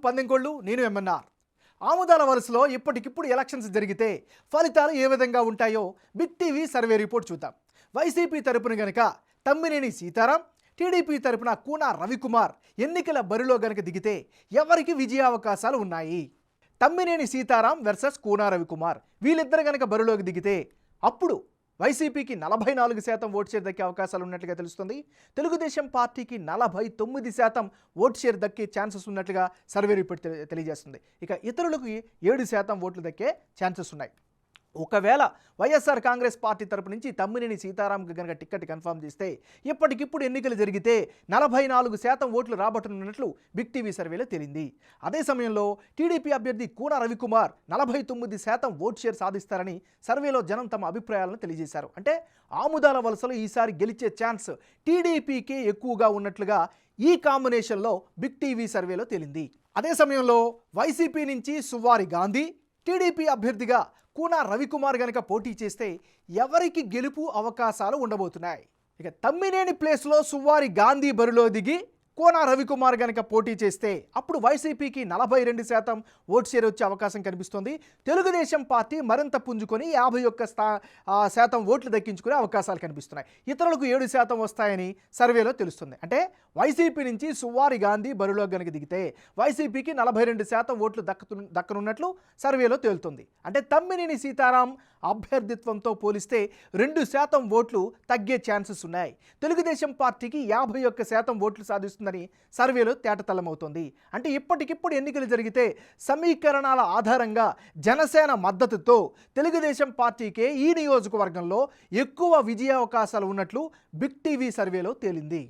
పందెంకోళ్ళు నేను ఎంఎన్ఆర్. ఆముదాల వలసలో ఇప్పటికిప్పుడు ఎలక్షన్స్ జరిగితే ఫలితాలు ఏ విధంగా ఉంటాయో బిగ్ టీవీ సర్వే రిపోర్ట్ చూద్దాం. వైసీపీ తరపున గనక తమ్మినేని సీతారాం, టీడీపీ తరపున కూన రవికుమార్ ఎన్నికల బరిలో గనక దిగితే ఎవరికి విజయావకాశాలు ఉన్నాయి? తమ్మినేని సీతారాం వర్సెస్ కూన రవికుమార్ వీళ్ళిద్దరు గనక బరిలోకి దిగితే అప్పుడు వైసీపీకి 44% ఓటు షేర్ దక్కే అవకాశాలు ఉన్నట్లుగా తెలుస్తుంది. తెలుగుదేశం పార్టీకి 49% ఓటు షేర్ దక్కే ఛాన్సెస్ ఉన్నట్లుగా సర్వే రిపోర్ట్ తెలియజేస్తుంది. ఇక ఇతరులకు 7% ఓట్లు దక్కే ఛాన్సెస్ ఉన్నాయి. ఒకవేళ వైఎస్ఆర్ కాంగ్రెస్ పార్టీ తరపు నుంచి తమ్మినేని సీతారాంకి కనుక టికెట్ కన్ఫర్మ్ చేస్తే ఇప్పటికిప్పుడు ఎన్నికలు జరిగితే 44% ఓట్లు రాబట్టనున్నట్లు బిగ్ టీవీ సర్వేలో తేలింది. అదే సమయంలో టీడీపీ అభ్యర్థి కూన రవికుమార్ 49% ఓటు షేర్ సాధిస్తారని సర్వేలో జనం తమ అభిప్రాయాలను తెలియజేశారు. అంటే ఆముదాల వలసలో ఈసారి గెలిచే ఛాన్స్ టీడీపీకే ఎక్కువగా ఉన్నట్లుగా ఈ కాంబినేషన్లో బిగ్ టీవీ సర్వేలో తేలింది. అదే సమయంలో వైసీపీ నుంచి సువ్వారి గాంధీ, టీడీపీ అభ్యర్థిగా కూన రవికుమార్ గనక పోటీ చేస్తే ఎవరికి గెలుపు అవకాశాలు ఉండబోతున్నాయి? ఇక తమ్మినేని ప్లేస్లో సువ్వారి గాంధీ బరిలో దిగి కూన రవికుమార్ గనక పోటీ చేస్తే అప్పుడు వైసీపీకి 42% ఓటు షేర్ వచ్చే అవకాశం కనిపిస్తుంది. తెలుగుదేశం పార్టీ మరింత పుంజుకొని 51% ఓట్లు దక్కించుకునే అవకాశాలు కనిపిస్తున్నాయి. ఇతరులకు 7% వస్తాయని సర్వేలో తెలుస్తుంది. అంటే వైసీపీ నుంచి సువ్వారి గాంధీ బరిలో గనక దిగితే వైసీపీకి 42% ఓట్లు దక్కనున్నట్లు సర్వేలో తేలుతుంది. అంటే తమ్మినేని సీతారాం అభ్యర్థిత్వంతో పోలిస్తే 2% ఓట్లు తగ్గే ఛాన్సెస్ ఉన్నాయి. తెలుగుదేశం పార్టీకి 51% ఓట్లు సాధిస్తుందని సర్వేలో తేటతెల్లమవుతోంది. అంటే ఇప్పటికిప్పుడు ఎన్నికలు జరిగితే సమీకరణాల ఆధారంగా జనసేన మద్దతుతో తెలుగుదేశం పార్టీకే ఈ నియోజకవర్గంలో ఎక్కువ విజయావకాశాలు ఉన్నట్లు బిగ్ టీవీ సర్వేలో తేలింది.